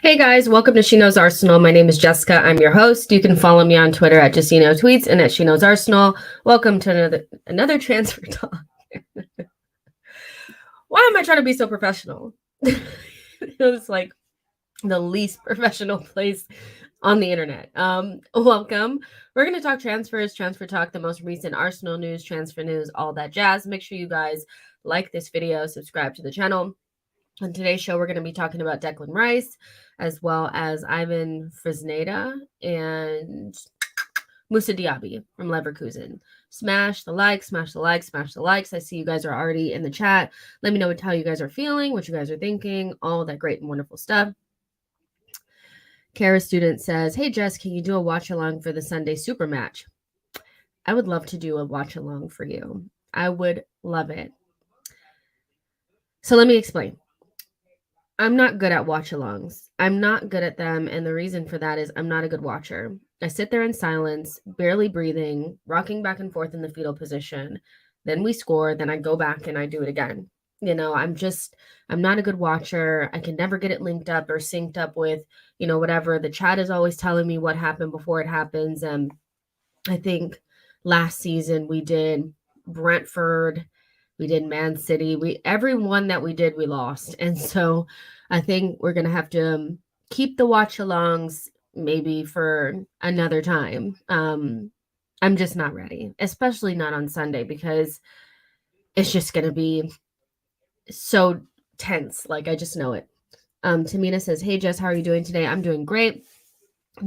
Hey guys, welcome to SheKnowsArsenal. My name is Jessica. I'm your host. You can follow me on Twitter at JustKnowTweets and at SheKnowsArsenal. Welcome to another transfer talk. Why am I trying to be so professional? It's like the least professional place on the internet. Welcome. We're going to talk transfers, transfer talk, the most recent Arsenal news, transfer news, all that jazz. Make sure you guys like this video, subscribe to the channel. On today's show, we're going to be talking about Declan Rice, as well as Ivan Fresneda and Moussa Diaby from Leverkusen. Smash the like, smash the like, smash the likes. I see you guys are already in the chat. Let me know how you guys are feeling, what you guys are thinking, all that great and wonderful stuff. Kara student says, hey Jess, can you do a watch along for the Sunday super match? I would love to do a watch along for you. I would love it. So let me explain. I'm not good at watch-alongs. I'm not good at them, and the reason for that is I'm not a good watcher. I sit there in silence, barely breathing, rocking back and forth in the fetal position. Then we score, then I go back and I do it again. I'm not a good watcher. I can never get it linked up or synced up with, whatever. The chat is always telling me what happened before it happens. And I think last season we did Brentford, we did Man City. Every one that we did, we lost. And so I think we're going to have to keep the watch alongs maybe for another time. I'm just not ready, especially not on Sunday, because it's just going to be so tense. Like, I just know it. Tamina says, hey, Jess, how are you doing today? I'm doing great.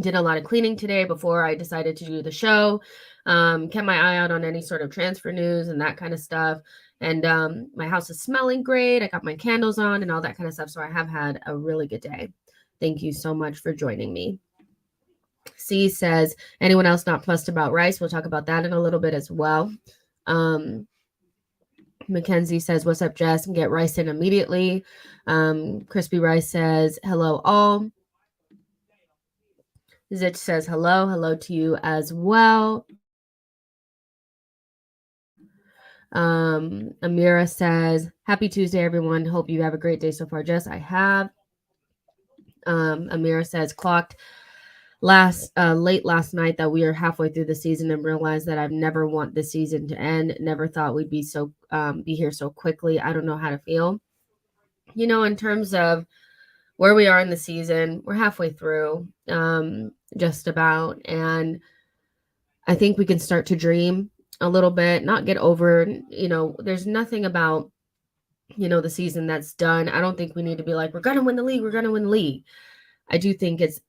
Did a lot of cleaning today before I decided to do the show. Kept my eye out on any sort of transfer news and that kind of stuff. And my house is smelling great. I got my candles on and all that kind of stuff. So I have had a really good day. Thank you so much for joining me. C says, anyone else not fussed about Rice? We'll talk about that in a little bit as well. Mackenzie says, what's up, Jess? And get Rice in immediately. Crispy Rice says, hello, all. Zitch says, hello to you as well. Amira says, happy Tuesday, everyone. Hope you have a great day so far, Jess. I have. Amira says, clocked late last night that we are halfway through the season and realized that I've never want the season to end. Never thought we'd be here so quickly. I don't know how to feel. In terms of where we are in the season, we're halfway through, just about. And I think we can start to dream a little bit, not get over, there's nothing about, the season that's done. I don't think we need to be like, we're going to win the league. We're going to win the league. I do think it's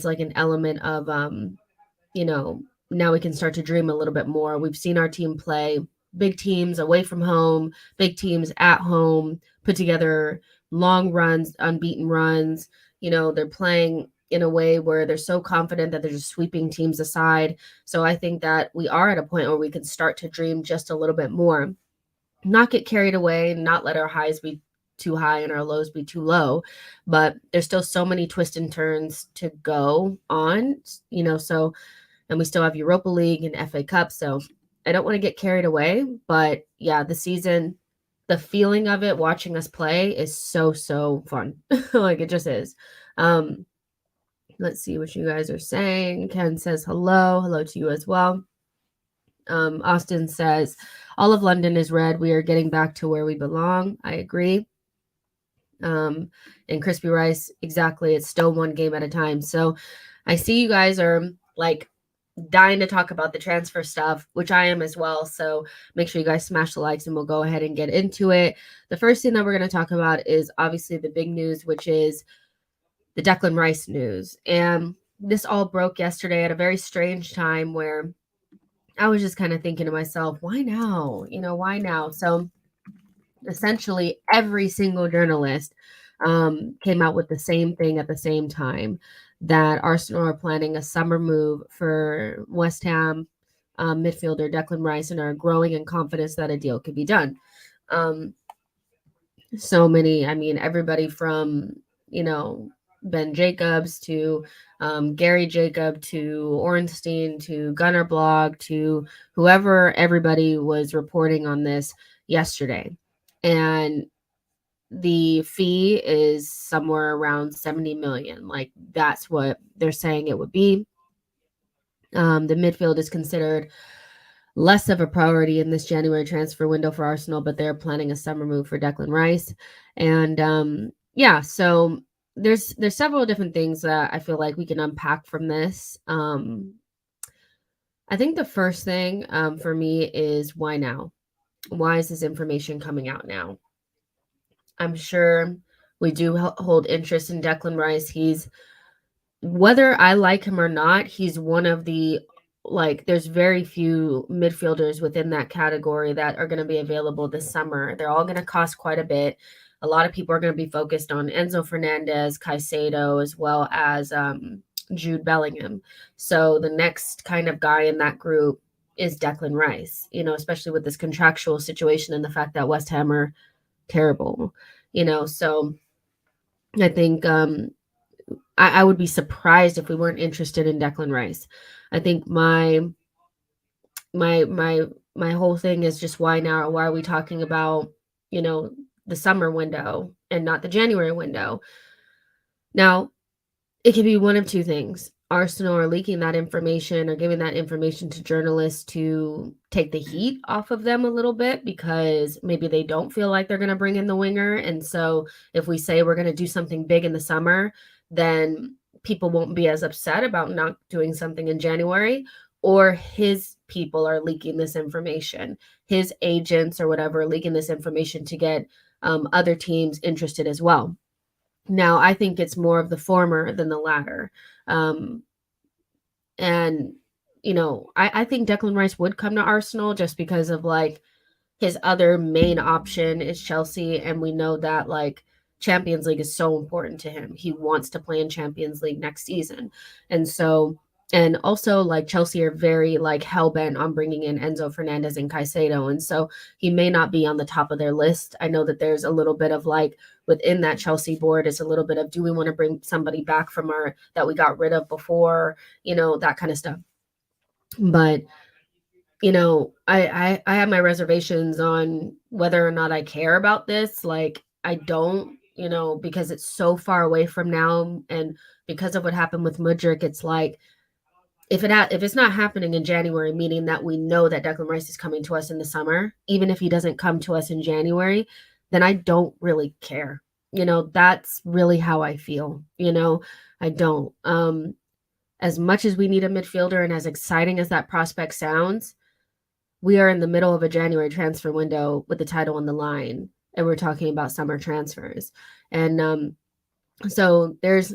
like an element of, now we can start to dream a little bit more. We've seen our team play big teams away from home, big teams at home, put together long runs, unbeaten runs. They're playing in a way where they're so confident that they're just sweeping teams aside. So I think that we are at a point where we can start to dream just a little bit more, not get carried away, not let our highs be too high and our lows be too low. But there's still so many twists and turns to go on, and we still have Europa League and FA Cup. So I don't want to get carried away. But yeah, the season, the feeling of it, watching us play is so fun. Like, it just is. Let's see what you guys are saying. Ken says hello to you as well. Austin says, all of London is red. We are getting back to where we belong. I agree. And Crispy Rice, exactly. It's still one game at a time. So I see you guys are like dying to talk about the transfer stuff, which I am as well. So make sure you guys smash the likes and we'll go ahead and get into it. The first thing that we're going to talk about is obviously the big news, which is the Declan Rice news. And this all broke yesterday at a very strange time where I was just kind of thinking to myself, why now? Why now? So essentially every single journalist came out with the same thing at the same time, that Arsenal are planning a summer move for West Ham midfielder Declan Rice and are growing in confidence that a deal could be done. Everybody from, Ben Jacobs to Gary Jacob to Ornstein to Gunnar Blog to whoever, everybody was reporting on this yesterday. And the fee is somewhere around 70 million. Like that's what they're saying it would be. The midfield is considered less of a priority in this January transfer window for Arsenal, but they're planning a summer move for Declan Rice. And yeah, so there's several different things that I feel like we can unpack from this. I think the first thing for me is why now? Why is this information coming out now? I'm sure we do hold interest in Declan Rice. He's, whether I like him or not, he's one of the, like, there's very few midfielders within that category that are going to be available this summer. They're all going to cost quite a bit. A lot of people are going to be focused on Enzo Fernandez, Caicedo, as well as Jude Bellingham. So the next kind of guy in that group is Declan Rice, especially with this contractual situation and the fact that West Ham are terrible, so I think I would be surprised if we weren't interested in Declan Rice. I think my whole thing is just why now? Why are we talking about, the summer window and not the January window? Now, it could be one of two things. Arsenal are leaking that information or giving that information to journalists to take the heat off of them a little bit because maybe they don't feel like they're going to bring in the winger. And so if we say we're going to do something big in the summer, then people won't be as upset about not doing something in January. Or his people are leaking this information. His agents or whatever are leaking this information to get other teams interested as well. Now, I think it's more of the former than the latter. And, I think Declan Rice would come to Arsenal just because of like his other main option is Chelsea. And we know that like Champions League is so important to him. He wants to play in Champions League next season. And so, and also like Chelsea are very like hell-bent on bringing in Enzo Fernandez and Caicedo. And so he may not be on the top of their list. I know that there's a little bit of like within that Chelsea board is a little bit of, do we want to bring somebody back from our, that we got rid of before, that kind of stuff. But, I have my reservations on whether or not I care about this. Like I don't, because it's so far away from now. And because of what happened with Mudryk, it's like, if it's not happening in January, meaning that we know that Declan Rice is coming to us in the summer, even if he doesn't come to us in January, then I don't really care. That's really how I feel. I don't. As much as we need a midfielder and as exciting as that prospect sounds, we are in the middle of a January transfer window with the title on the line, and we're talking about summer transfers. And so there's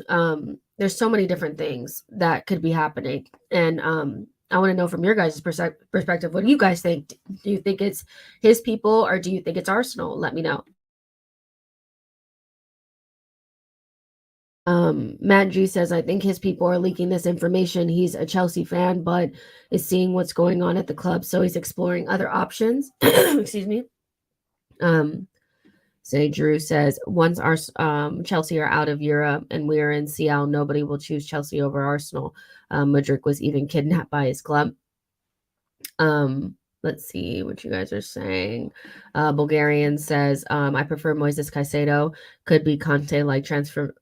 so many different things that could be happening. And I want to know from your guys' perspective, what do you guys think? Do you think it's his people or do you think it's Arsenal? Let me know. Matt G says, I think his people are leaking this information. He's a Chelsea fan, but is seeing what's going on at the club. So he's exploring other options. Excuse me. Say Drew says, once our Chelsea are out of Europe and we are in CL, nobody will choose Chelsea over Arsenal. Mudryk was even kidnapped by his club. Let's see what you guys are saying. Bulgarian says, I prefer Moises Caicedo. Could be Conte like transformative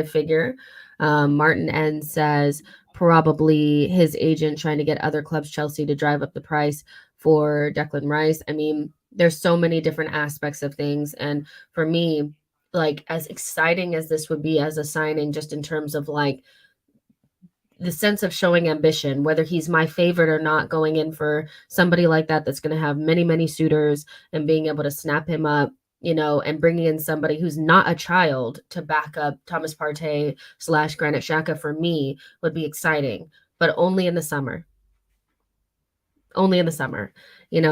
figure. Martin N says probably his agent trying to get other clubs Chelsea to drive up the price for Declan Rice. I mean, there's so many different aspects of things, and for me, like as exciting as this would be as a signing, just in terms of like the sense of showing ambition, whether he's my favorite or not, going in for somebody like that that's going to have many suitors and being able to snap him up, and bringing in somebody who's not a child to back up Thomas Partey / Granit Xhaka for me would be exciting, but only in the summer. Only in the summer,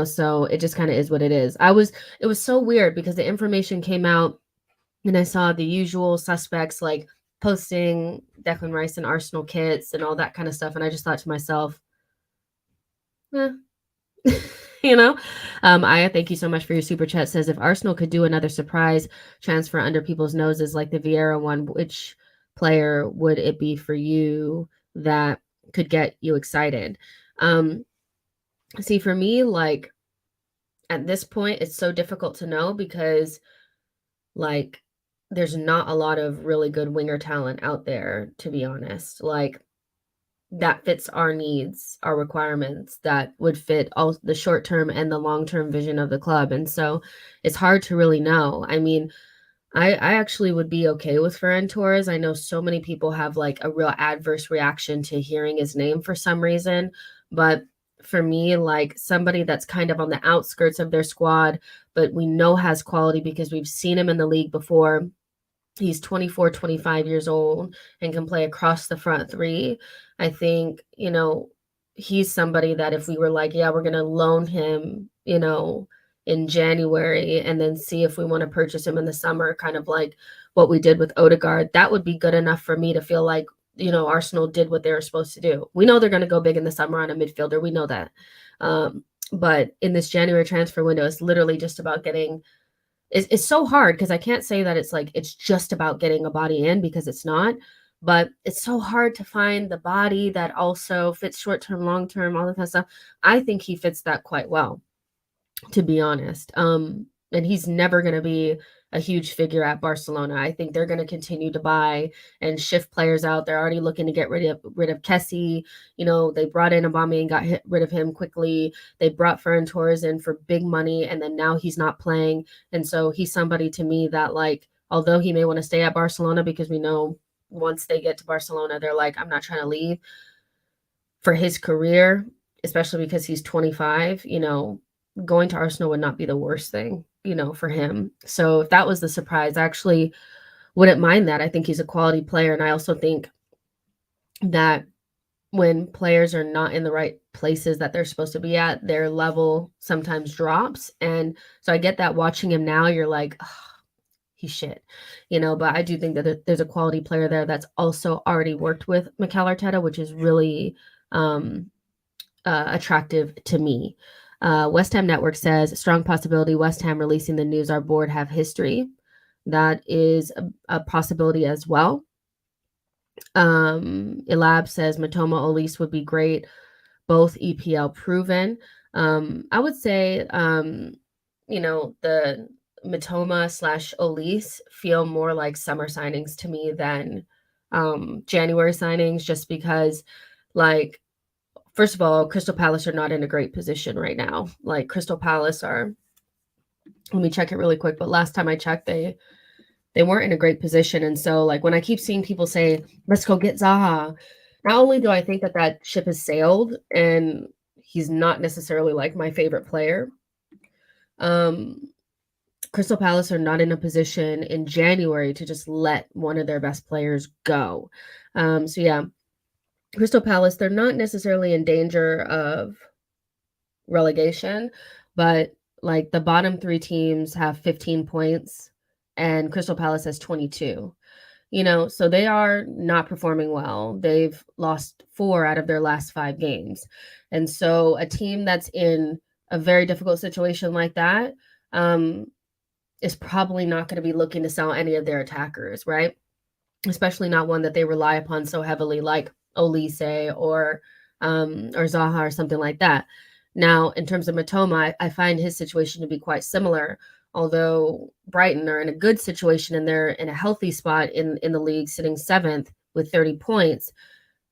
so it just kind of is what it is. It was so weird because the information came out and I saw the usual suspects like posting Declan Rice and Arsenal kits and all that kind of stuff. And I just thought to myself, Aya, thank you so much for your super chat. Says if Arsenal could do another surprise transfer under people's noses like the Vieira one, which player would it be for you that could get you excited? See, for me, like at this point, it's so difficult to know because, like, there's not a lot of really good winger talent out there, to be honest. Like, that fits our needs, our requirements, that would fit all the short-term and the long-term vision of the club, and so it's hard to really know. I mean, I actually would be okay with Ferran Torres. I know so many people have, like, a real adverse reaction to hearing his name for some reason, but for me, like, somebody that's kind of on the outskirts of their squad, but we know has quality because we've seen him in the league before. He's 24, 25 years old and can play across the front three. I think, he's somebody that if we were like, yeah, we're going to loan him, in January and then see if we want to purchase him in the summer, kind of like what we did with Odegaard, that would be good enough for me to feel like, Arsenal did what they were supposed to do. We know they're going to go big in the summer on a midfielder. We know that. But in this January transfer window, it's literally just about getting it's so hard because I can't say that it's like it's just about getting a body in because it's not, but it's so hard to find the body that also fits short term, long term, all that kind of stuff. I think he fits that quite well, to be honest. And he's never going to be a huge figure at Barcelona. I think they're going to continue to buy and shift players out. They're already looking to get rid of Kessie. They brought in Aubameyang and got rid of him quickly. They brought Ferran Torres in for big money, and then now he's not playing. And so he's somebody to me that, like, although he may want to stay at Barcelona because we know once they get to Barcelona, they're like, I'm not trying to leave. For his career, especially because he's 25, going to Arsenal would not be the worst thing, for him. So if that was the surprise, I actually wouldn't mind that. I think he's a quality player. And I also think that when players are not in the right places that they're supposed to be at, their level sometimes drops. And so I get that watching him now, you're like, oh, he's shit, but I do think that there's a quality player there that's also already worked with Mikel Arteta, which is really attractive to me. West Ham Network says, strong possibility West Ham releasing the news our board have history. That is a possibility as well. Elab says Matoma Olise would be great, both EPL proven. I would say, the Matoma / Olise feel more like summer signings to me than January signings, just because, like, first of all, Crystal Palace are not in a great position right now. Like, Crystal Palace are, let me check it really quick, but last time I checked, they weren't in a great position. And so, like, when I keep seeing people say, let's go get Zaha, not only do I think that ship has sailed and he's not necessarily like my favorite player, Crystal Palace are not in a position in January to just let one of their best players go. So yeah, Crystal Palace, they're not necessarily in danger of relegation, but, like, the bottom 3 teams have 15 points and Crystal Palace has 22. So they are not performing well. They've lost 4 out of their last 5 games. And so a team that's in a very difficult situation like that is probably not going to be looking to sell any of their attackers, right? Especially not one that they rely upon so heavily, like Olise or Zaha or something like that. Now, in terms of Matoma, I find his situation to be quite similar. Although Brighton are in a good situation and they're in a healthy spot in the league, sitting 7th with 30 points,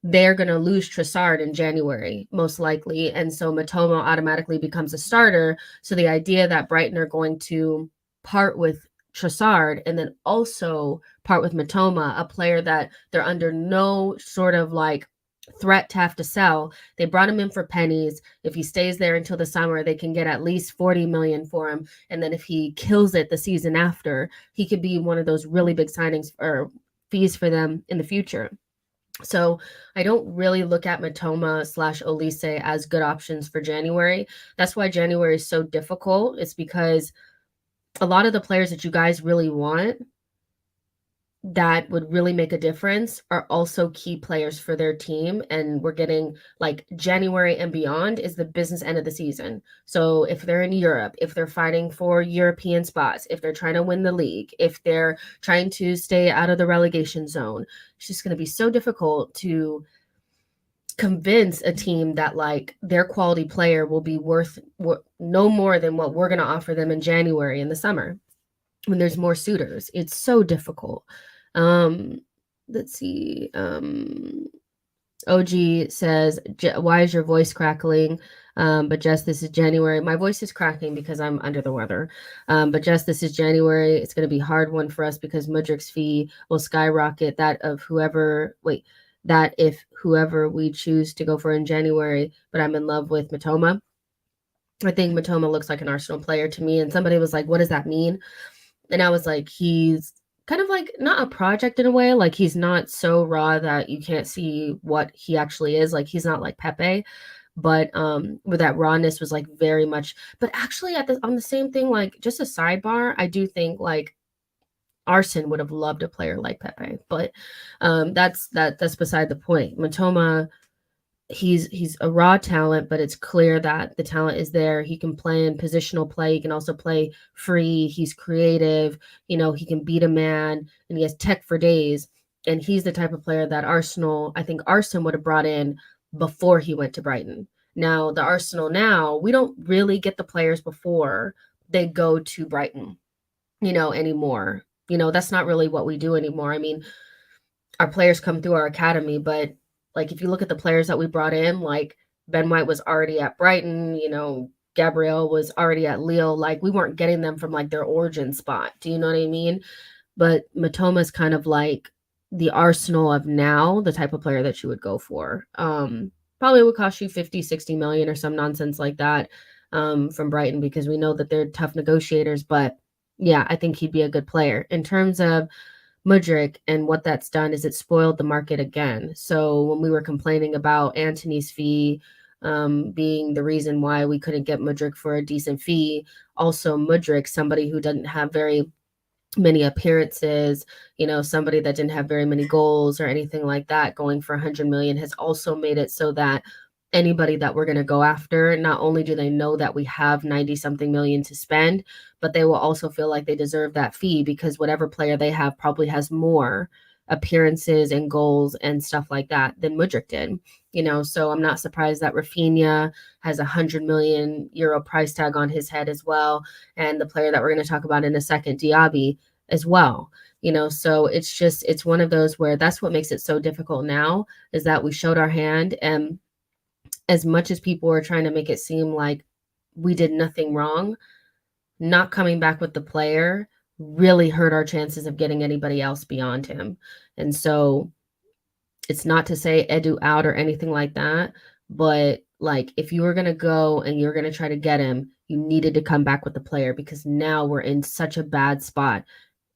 they're going to lose Trossard in January, most likely. And so Matoma automatically becomes a starter. So the idea that Brighton are going to part with Trossard and then also part with Matoma, a player that they're under no sort of, like, threat to have to sell. They brought him in for pennies. If he stays there until the summer, they can get at least 40 million for him. And then if he kills it the season after, he could be one of those really big signings or fees for them in the future. So I don't really look at Matoma / Olise as good options for January. That's why January is so difficult. It's because a lot of the players that you guys really want that would really make a difference are also key players for their team. And we're getting, like, January and beyond is the business end of the season. So if they're in Europe, if they're fighting for European spots, if they're trying to win the league, if they're trying to stay out of the relegation zone, it's just going to be so difficult to convince a team that like their quality player will be worth no more than what we're going to offer them in January in the summer when there's more suitors. It's so difficult. Let's see. OG says, why is your voice crackling? But Jess, this is January. My voice is cracking because I'm under the weather. But Jess, this is January. It's going to be a hard one for us because Mudrik's fee will skyrocket that of whoever, that if whoever we choose to go for in January, but I'm in love with Mitoma. I think Mitoma looks like an Arsenal player to me. And somebody was like, what does that mean? And I was like, he's kind of like not a project in a way. Like he's not so raw that you can't see what he actually is. Like he's not like Pepe, but where that rawness was like very much. But actually, on the same thing, like just a sidebar, I do think like Arsene would have loved a player like Pepe, but that's beside the point. Matoma, he's a raw talent, but it's clear that the talent is there. He can play in positional play. He can also play free. He's creative. You know, he can beat a man, and he has tech for days. And he's the type of player that I think Arsene would have brought in before he went to Brighton. Now, the Arsenal now, we don't really get the players before they go to Brighton, anymore. That's not really what we do anymore. I mean, our players come through our academy, but like if you look at the players that we brought in, like Ben White was already at Brighton, Gabriel was already at Lille. Like we weren't getting them from like their origin spot. Do you know what I mean? But Matoma's kind of like the Arsenal of now, the type of player that you would go for. Probably would cost you 50, 60 million or some nonsense like that from Brighton, because we know that they're tough negotiators. But yeah, I think he'd be a good player. In terms of Mudryk, and what that's done is it spoiled the market again. So when we were complaining about Antony's fee being the reason why we couldn't get Mudryk for a decent fee, also Mudryk, somebody who doesn't have very many appearances, somebody that didn't have very many goals or anything like that, going for 100 million has also made it so that anybody that we're going to go after, not only do they know that we have 90 something million to spend, but they will also feel like they deserve that fee because whatever player they have probably has more appearances and goals and stuff like that than Mudryk did. So I'm not surprised that Rafinha has a 100 million euro price tag on his head as well. And the player that we're going to talk about in a second, Diaby, as well. So it's one of those where that's what makes it so difficult now, is that we showed our hand, and as much as people were trying to make it seem like we did nothing wrong, not coming back with the player really hurt our chances of getting anybody else beyond him. And so it's not to say Edu out or anything like that, but like if you were going to go and you're going to try to get him, you needed to come back with the player, because now we're in such a bad spot.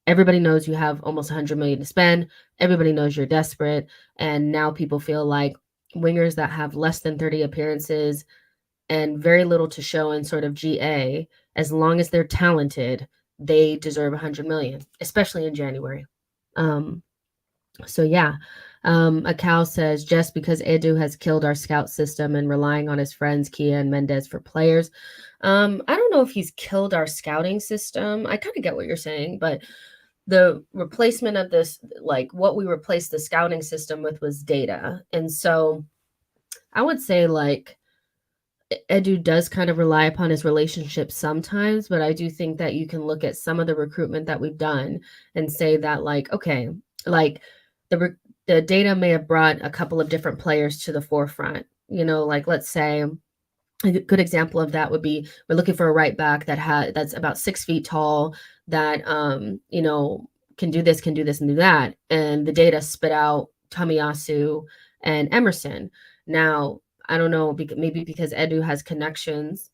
Everybody knows you have almost 100 million to spend. Everybody knows you're desperate. And now people feel like wingers that have less than 30 appearances and very little to show in sort of GA, as long as they're talented, they deserve 100 million, especially in January. So yeah, a cow says, just because Edu has killed our scout system and relying on his friends Kia and Mendez for players. I don't know if he's killed our scouting system. I kind of get what you're saying, but the replacement of this, like what we replaced the scouting system with, was data. And so I would say like Edu does kind of rely upon his relationships sometimes, but I do think that you can look at some of the recruitment that we've done and say that like, okay, like the data may have brought a couple of different players to the forefront. Like let's say a good example of that would be we're looking for a right back that's about 6 feet tall, that can do this, and do that, and the data spit out Tomiyasu and Emerson. Now I don't know, maybe because Edu has connections,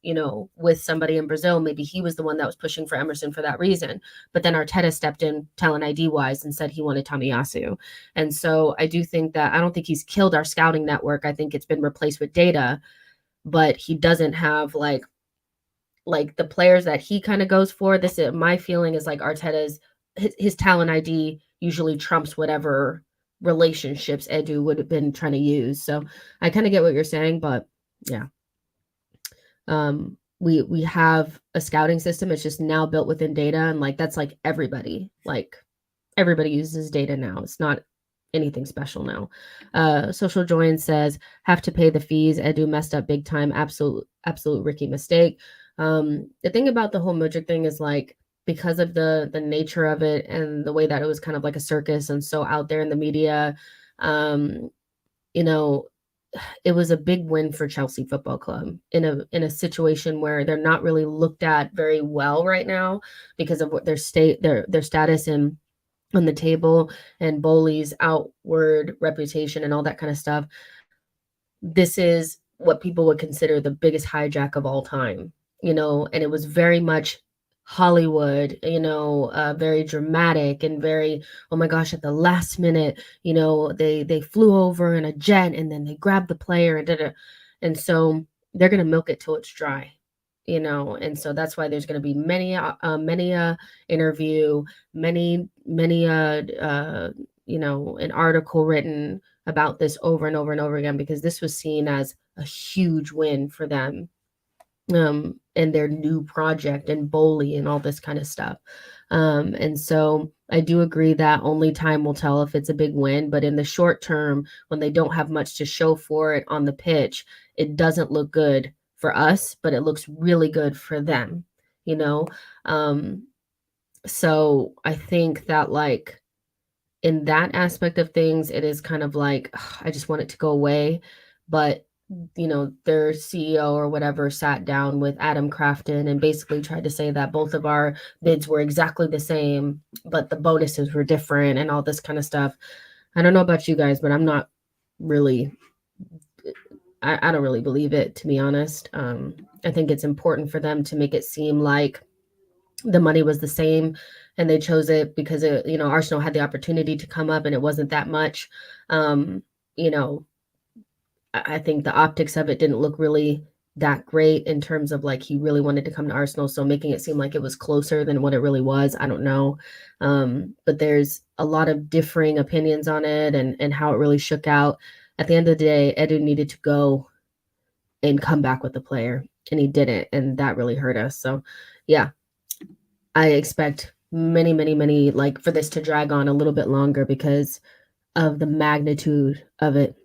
with somebody in Brazil, maybe he was the one that was pushing for Emerson for that reason. But then Arteta stepped in talent ID wise and said he wanted Tomiyasu. And so I do think that, I don't think he's killed our scouting network. I think it's been replaced with data, but he doesn't have like the players that he kind of goes for. This is my feeling, is like Arteta's, his talent ID usually trumps whatever relationships Edu would have been trying to use. So I kind of get what you're saying, but yeah. We have a scouting system. It's just now built within data, and like that's like everybody uses data now. It's not anything special now. Social Join says, have to pay the fees. Edu messed up big time. Absolute Ricky mistake. The thing about the whole Mudryk thing is like, because of the nature of it and the way that it was kind of like a circus and so out there in the media, you know, it was a big win for Chelsea Football Club in a situation where they're not really looked at very well right now because of what their status in on the table and Bowley's outward reputation and all that kind of stuff. This is what people would consider the biggest hijack of all time, and it was very much Hollywood, very dramatic and very, oh my gosh, at the last minute, they flew over in a jet and then they grabbed the player and and so they're gonna milk it till it's dry, and so that's why there's gonna be many interview, many an article written about this over and over and over again, because this was seen as a huge win for them, and their new project and Bowley and all this kind of stuff. And so I do agree that only time will tell if it's a big win, but in the short term, when they don't have much to show for it on the pitch, it doesn't look good for us, but it looks really good for them, so I think that, like, in that aspect of things, it is kind of like, ugh, I just want it to go away. But, their CEO or whatever sat down with Adam Crafton and basically tried to say that both of our bids were exactly the same, but the bonuses were different and all this kind of stuff. I don't know about you guys, but I'm not really, I don't really believe it, to be honest. I think it's important for them to make it seem like the money was the same and they chose it because Arsenal had the opportunity to come up and it wasn't that much. I think the optics of it didn't look really that great in terms of like he really wanted to come to Arsenal, so making it seem like it was closer than what it really was, I don't know. But there's a lot of differing opinions on it and how it really shook out. At the end of the day, Edu needed to go and come back with the player, and he didn't, and that really hurt us. So yeah, I expect many, many, many, like, for this to drag on a little bit longer because of the magnitude of it.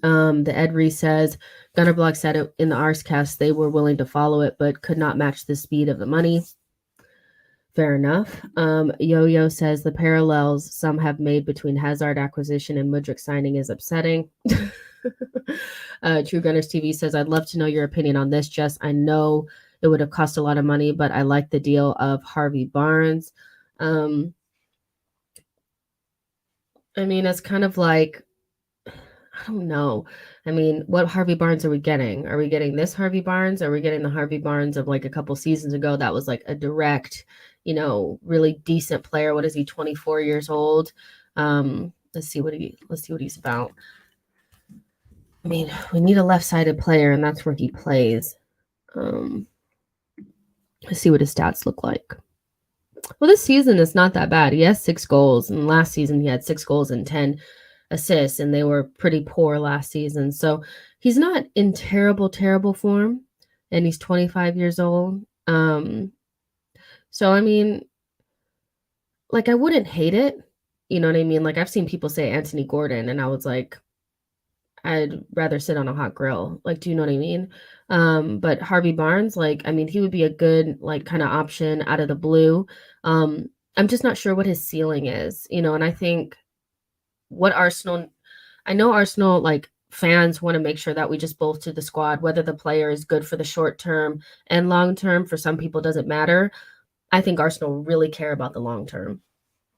The Ed Reese says, Gunner Block said it in the Arscast, they were willing to follow it, but could not match the speed of the money. Fair enough. Yo-Yo says the parallels some have made between Hazard acquisition and Mudryk signing is upsetting. True Gunners TV says, I'd love to know your opinion on this, Jess. I know it would have cost a lot of money, but I like the deal of Harvey Barnes. I mean, it's kind of like, I don't know. I mean, what Harvey Barnes are we getting? Are we getting this Harvey Barnes? Are we getting the Harvey Barnes of like a couple seasons ago that was like a direct, really decent player? What is he, 24 years old? Let's see what he's about. I mean, we need a left-sided player, and that's where he plays. Let's see what his stats look like. Well, this season is not that bad. He has 6 goals, and last season he had 6 goals and 10 assists, and they were pretty poor last season. So he's not in terrible form, and he's 25 years old. So I mean, like, I wouldn't hate it. You know what I mean? Like, I've seen people say Anthony Gordon, and I was like, I'd rather sit on a hot grill. Like, do you know what I mean? But Harvey Barnes, like, I mean, he would be a good, like, kind of option out of the blue. I'm just not sure what his ceiling is, and I think I know Arsenal, like, fans want to make sure that we just bolster the squad, whether the player is good for the short term and long term. For some people, doesn't matter. I think Arsenal really care about the long term.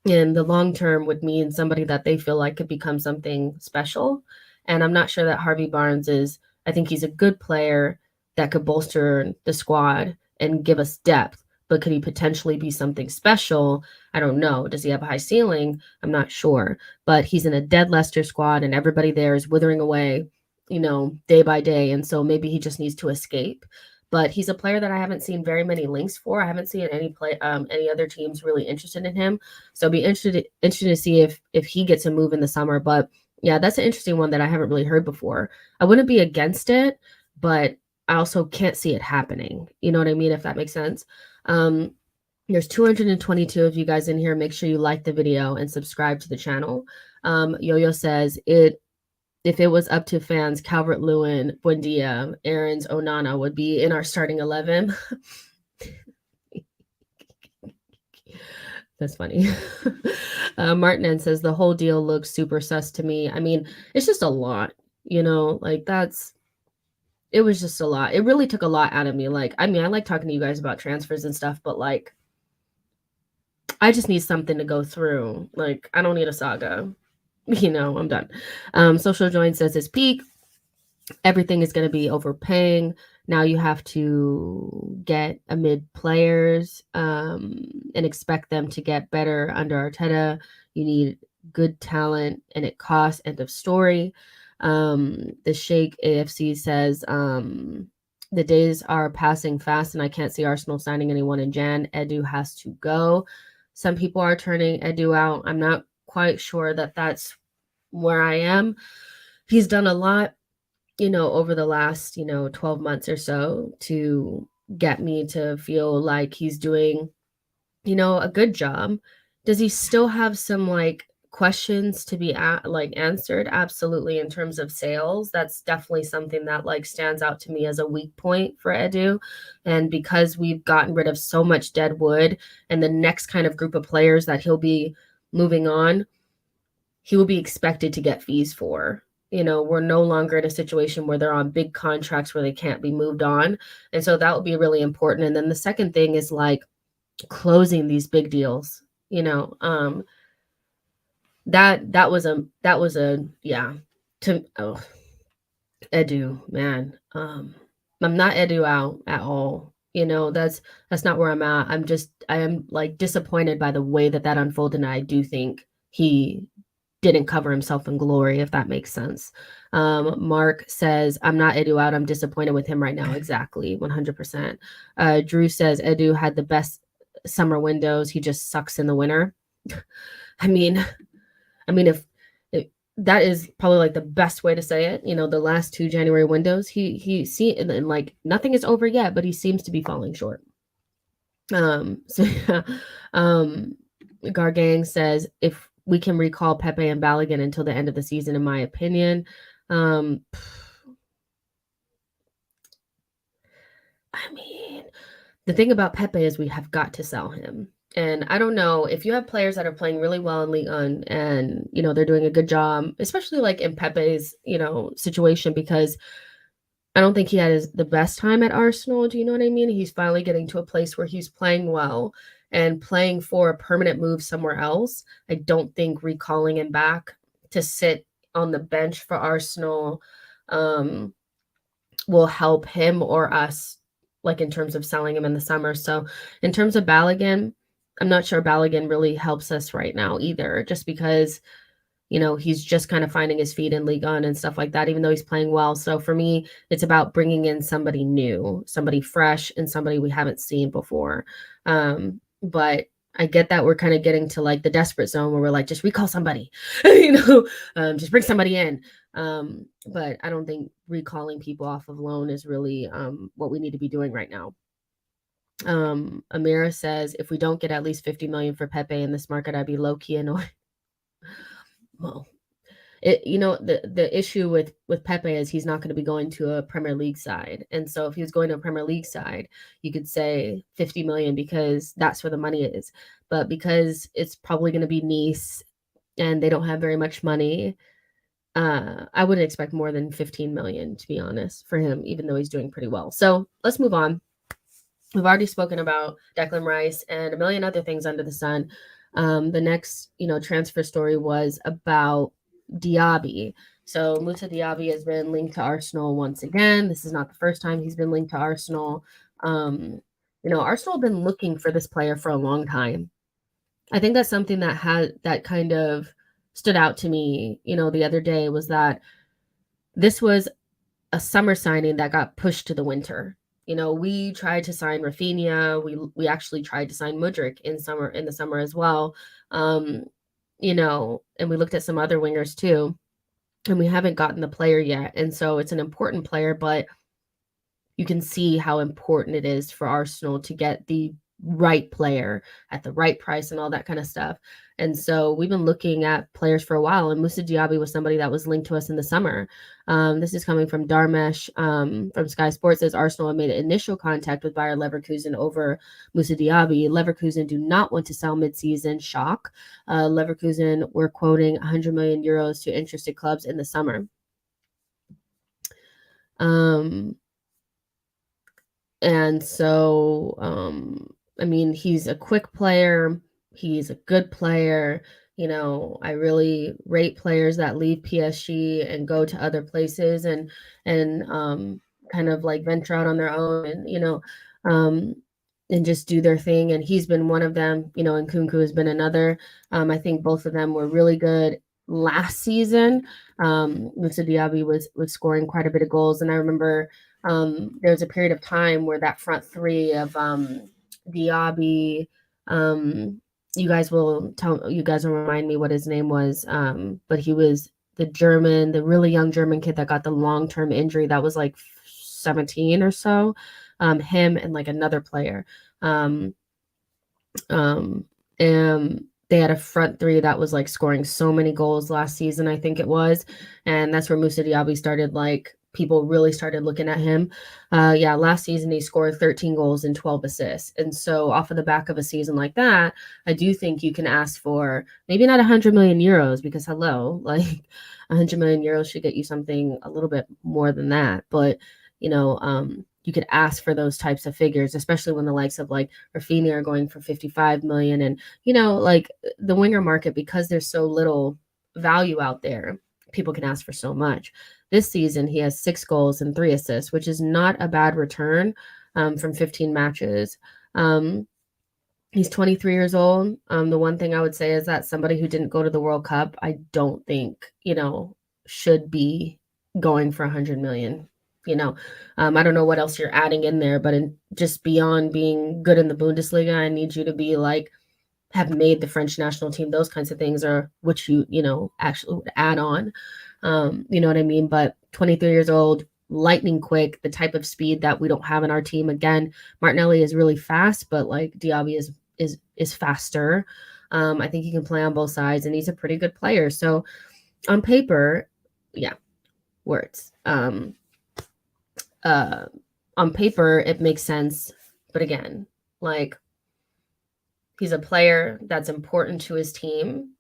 And the long term would mean somebody that they feel like could become something special. And I'm not sure that Harvey Barnes is. I think he's a good player that could bolster the squad and give us depth. But could he potentially be something special? I don't know. Does he have a high ceiling? I'm not sure. But he's in a dead Leicester squad, and everybody there is withering away, day by day. And so maybe he just needs to escape. But he's a player that I haven't seen very many links for. I haven't seen any other teams really interested in him. So I'll be interested to see if he gets a move in the summer. But yeah, that's an interesting one that I haven't really heard before. I wouldn't be against it, but I also can't see it happening. You know what I mean? If that makes sense. There's 222 of you guys in here. Make sure you like the video and subscribe to the channel. Yo-Yo says, if it was up to fans, Calvert-Lewin, Buendia, Aarons, Onana would be in our starting 11. That's funny. Martin says, the whole deal looks super sus to me. I mean, it's just a lot, like it was just a lot. It really took a lot out of me. Like, I mean, I like talking to you guys about transfers and stuff, but like, I just need something to go through. Like, I don't need a saga. I'm done. Social Join says his peak. Everything is going to be overpaying. Now you have to get amid players and expect them to get better under Arteta. You need good talent and it costs. End of story. The Sheikh AFC says the days are passing fast and I can't see Arsenal signing anyone in Jan. Edu has to go. Some people are turning Edu out. I'm not quite sure that that's where I am. He's done a lot, over the last, 12 months or so to get me to feel like he's doing, a good job. Does he still have some questions to be answered? Absolutely. In terms of sales, that's definitely something that stands out to me as a weak point for Edu. And because we've gotten rid of so much dead wood and the next kind of group of players that he'll be moving on, he will be expected to get fees for. We're no longer in a situation where they're on big contracts where they can't be moved on. And so that will be really important. And then the second thing is closing these big deals, that was a yeah Edu, man. I'm not Edu out at all. That's not where I'm at. I am disappointed by the way that unfolded. And I do think he didn't cover himself in glory, if that makes sense. Mark says, I'm not Edu out. I'm disappointed with him right now. Exactly. 100%. Drew says Edu had the best summer windows. He just sucks in the winter. I mean, if that is probably the best way to say it, the last 2 January windows, he see and nothing is over yet, but he seems to be falling short. So yeah. Gargang says, if we can recall Pepe and Balogun until the end of the season, in my opinion. I mean, the thing about Pepe is we have got to sell him. And I don't know if you have players that are playing really well in Ligue 1 and, they're doing a good job, especially in Pepe's, situation, because I don't think he had the best time at Arsenal. Do you know what I mean? He's finally getting to a place where he's playing well and playing for a permanent move somewhere else. I don't think recalling him back to sit on the bench for Arsenal will help him or us, in terms of selling him in the summer. So in terms of Balogun, I'm not sure Balogun really helps us right now either, just because he's just kind of finding his feet in Ligue 1 and stuff like that, even though he's playing well. So for me, it's about bringing in somebody new, somebody fresh, and somebody we haven't seen before. But I get that we're kind of getting to the desperate zone where we're just recall somebody, just bring somebody in. But I don't think recalling people off of loan is really what we need to be doing right now. Amira says, if we don't get at least 50 million for Pepe in this market, I'd be low-key annoyed. Well, the issue with Pepe is he's not going to be going to a Premier League side. And so if he was going to a Premier League side, you could say 50 million because that's where the money is. But because it's probably going to be Nice and they don't have very much money, I wouldn't expect more than 15 million, to be honest, for him, even though he's doing pretty well. So let's move on. We've already spoken about Declan Rice and a million other things under the sun. The next, transfer story was about Diaby. So Moussa Diaby has been linked to Arsenal once again. This is not the first time he's been linked to Arsenal. Arsenal have been looking for this player for a long time. I think that's something that kind of stood out to me, the other day, was that this was a summer signing that got pushed to the winter. We tried to sign Rafinha. We actually tried to sign Mudryk in the summer as well. And we looked at some other wingers too, and we haven't gotten the player yet. And so it's an important player, but you can see how important it is for Arsenal to get the right player at the right price and all that kind of stuff. And so we've been looking at players for a while, and Moussa Diaby was somebody that was linked to us in the summer. This is coming from Darmesh from Sky Sports. Says Arsenal made initial contact with Bayer Leverkusen over Moussa Diaby. Leverkusen do not want to sell mid-season. Shock. Leverkusen were quoting 100 million euros to interested clubs in the summer. And so, I mean, he's a quick player. He's a good player. I really rate players that leave PSG and go to other places and kind of like venture out on their own and just do their thing. And he's been one of them, and Kunku has been another. I think both of them were really good last season. Moussa Diaby was scoring quite a bit of goals. And I remember there was a period of time where that front three of Diaby, you guys will remind me what his name was, but he was the really young German kid that got the long-term injury that was like 17 or so, him and like another player. And they had a front three that was like scoring so many goals last season, I think it was. And that's where Moussa Diaby started, like, people really started looking at him. Last season he scored 13 goals and 12 assists. And so off of the back of a season like that, I do think you can ask for maybe not 100 million euros, because hello, like 100 million euros should get you something a little bit more than that. But, you could ask for those types of figures, especially when the likes of like Rafinha are going for 55 million. And, like the winger market, because there's so little value out there, people can ask for so much. This season, he has 6 goals and 3 assists, which is not a bad return from 15 matches. He's 23 years old. The one thing I would say is that somebody who didn't go to the World Cup, I don't think, should be going for 100 million. I don't know what else you're adding in there, but just beyond being good in the Bundesliga, I need you to be like, have made the French national team. Those kinds of things are what you actually would add on. You know what I mean? But 23 years old, lightning quick, the type of speed that we don't have in our team. Again, Martinelli is really fast, but like Diaby is faster. I think he can play on both sides, and he's a pretty good player. So on paper, words. On paper, it makes sense. But again, like, he's a player that's important to his team,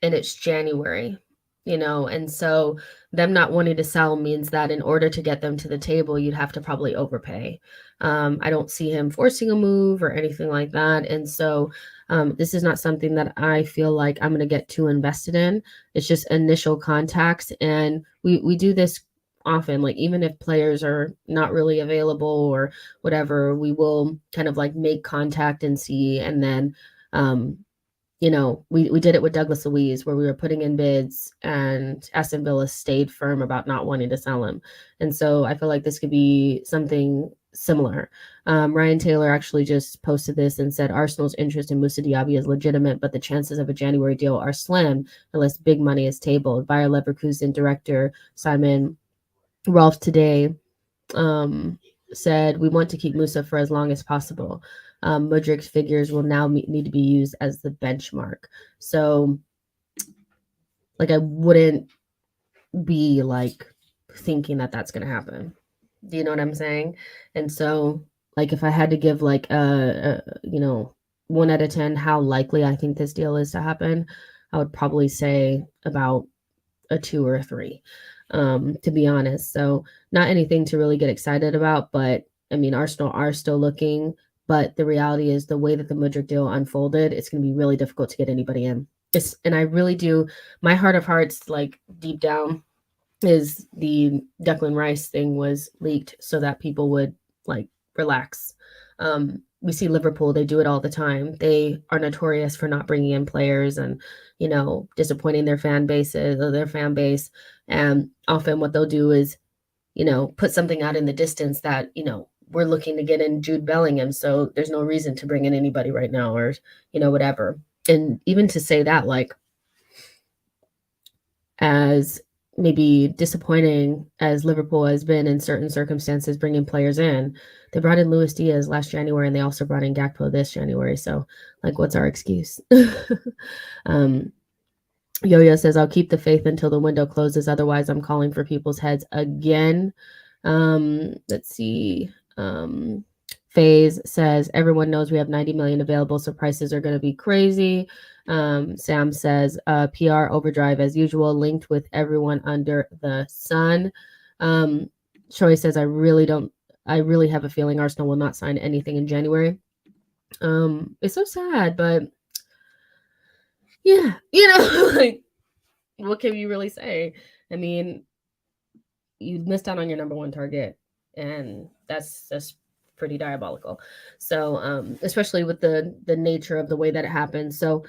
and it's January, and so them not wanting to sell means that in order to get them to the table, you'd have to probably overpay. I don't see him forcing a move or anything like that. And so this is not something that I feel like I'm going to get too invested in. It's just initial contacts. And we do this often, like even if players are not really available or whatever, we will kind of like make contact and see. And then, we did it with Douglas Luiz, where we were putting in bids and Aston Villa stayed firm about not wanting to sell him. And so I feel like this could be something similar. Ryan Taylor actually just posted this and said Arsenal's interest in Moussa Diaby is legitimate, but the chances of a January deal are slim unless big money is tabled. Bayer Leverkusen director Simon Rolf today said, we want to keep Moussa for as long as possible. Mudrik's figures will now need to be used as the benchmark. So, like, I wouldn't be like thinking that that's going to happen. Do you know what I'm saying? And so, like, if I had to give like 1 out of 10 how likely I think this deal is to happen, I would probably say about a 2 or a 3, to be honest. So not anything to really get excited about, but I mean, Arsenal are still looking, but the reality is the way that the Mudryk deal unfolded, it's going to be really difficult to get anybody in. And I really do, my heart of hearts, like deep down, is the Declan Rice thing was leaked so that people would like relax. We see Liverpool, they do it all the time. They are notorious for not bringing in players and, disappointing their fan base. And often what they'll do is, put something out in the distance that, we're looking to get in Jude Bellingham. So there's no reason to bring in anybody right now or, whatever. And even to say that, like, as maybe disappointing as Liverpool has been in certain circumstances bringing players in. They brought in Luis Diaz last January, and they also brought in Gakpo this January. So, like, what's our excuse? Yo-Yo says, I'll keep the faith until the window closes. Otherwise, I'm calling for people's heads again. Let's see. FaZe says, everyone knows we have 90 million available, so prices are going to be crazy. Sam says, PR overdrive as usual, linked with everyone under the sun. Troy says, I really have a feeling Arsenal will not sign anything in January. It's so sad, but yeah, like, what can you really say? I mean, you missed out on your number one target, and that's pretty diabolical. So, especially with the nature of the way that it happened. So,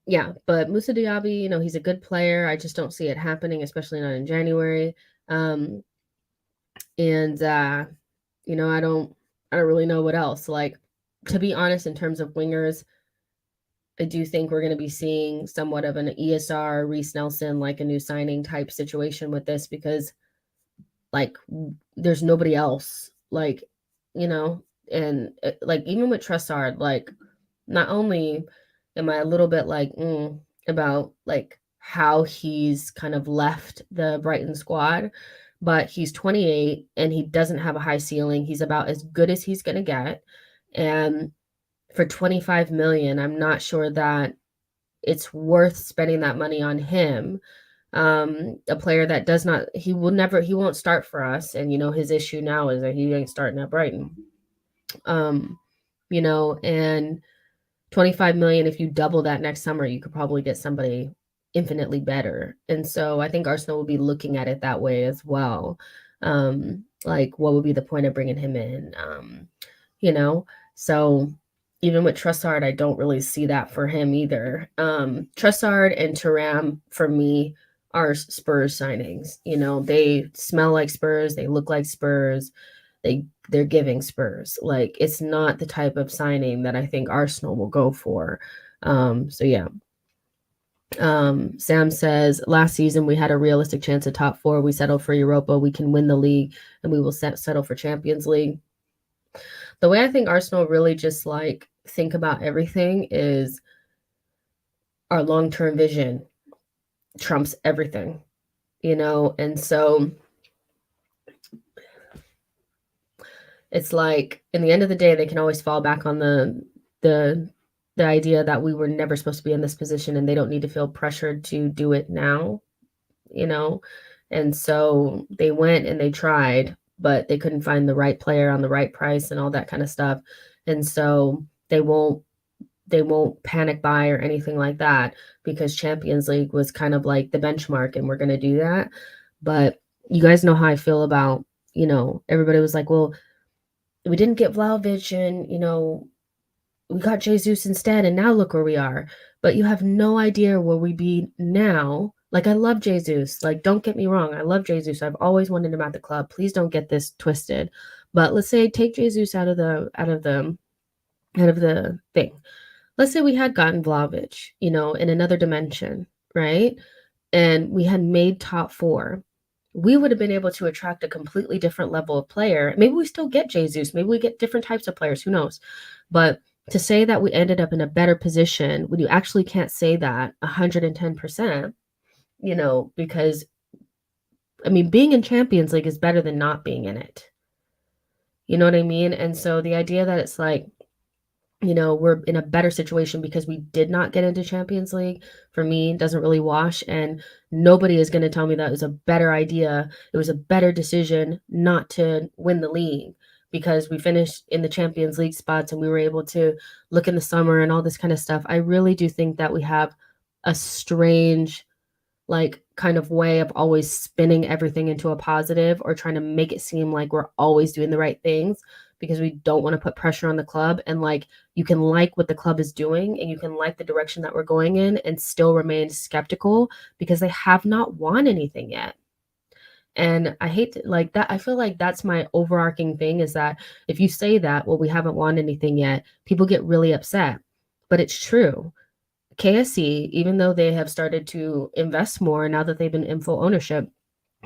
yeah, but Moussa Diaby, he's a good player. I just don't see it happening, especially not in January. And I don't really know what else. Like, to be honest, in terms of wingers, I do think we're going to be seeing somewhat of an ESR, Reece Nelson, like a new signing type situation with this, because like there's nobody else, like, and like even with Trossard, like not only am I a little bit like about like how he's kind of left the Brighton squad, but he's 28 and he doesn't have a high ceiling. He's about as good as he's going to get. And for 25 million, I'm not sure that it's worth spending that money on him. A player that he won't start for us. And, his issue now is that he ain't starting at Brighton. And 25 million, if you double that next summer, you could probably get somebody infinitely better. And so I think Arsenal will be looking at it that way as well. Like, what would be the point of bringing him in? So even with Trossard, I don't really see that for him either. Trossard and Thuram, for me, are Spurs signings. They smell like Spurs. They look like Spurs. They're giving Spurs. Like, it's not the type of signing that I think Arsenal will go for. So yeah. Sam says, last season we had a realistic chance at top 4. We settled for Europa. We can win the league, and we will settle for Champions League. The way I think Arsenal really just like think about everything is our long-term vision trumps everything, and so it's like in the end of the day, they can always fall back on the idea that we were never supposed to be in this position and they don't need to feel pressured to do it now, and so they went and they tried, but they couldn't find the right player on the right price and all that kind of stuff. And so they won't panic buy or anything like that, because Champions League was kind of like the benchmark and we're going to do that. But you guys know how I feel about, everybody was like, well, we didn't get Vlahovic and, we got Jesus instead and now look where we are. But you have no idea where we be now. Like, I love Jesus. Like, don't get me wrong. I love Jesus. I've always wanted him at the club. Please don't get this twisted. But let's say take Jesus out of the thing. Let's say we had gotten Vlahovic, in another dimension, right? And we had made top 4. We would have been able to attract a completely different level of player. Maybe we still get Jesus. Maybe we get different types of players. Who knows? But to say that we ended up in a better position when you actually can't say that 110%, because, I mean, being in Champions League is better than not being in it. You know what I mean? And so the idea that it's like, we're in a better situation because we did not get into Champions League, for me, doesn't really wash. And nobody is going to tell me that it was a better idea. It was a better decision not to win the league, because we finished in the Champions League spots and we were able to look in the summer and all this kind of stuff. I really do think that we have a strange, like, kind of way of always spinning everything into a positive, or trying to make it seem like we're always doing the right things, because we don't want to put pressure on the club. And like, you can like what the club is doing and you can like the direction that we're going in and still remain skeptical, because they have not won anything yet. And I hate to, like that. I feel like that's my overarching thing, is that if you say that, well, we haven't won anything yet, people get really upset. But it's true. KSC, even though they have started to invest more now that they've been in full ownership,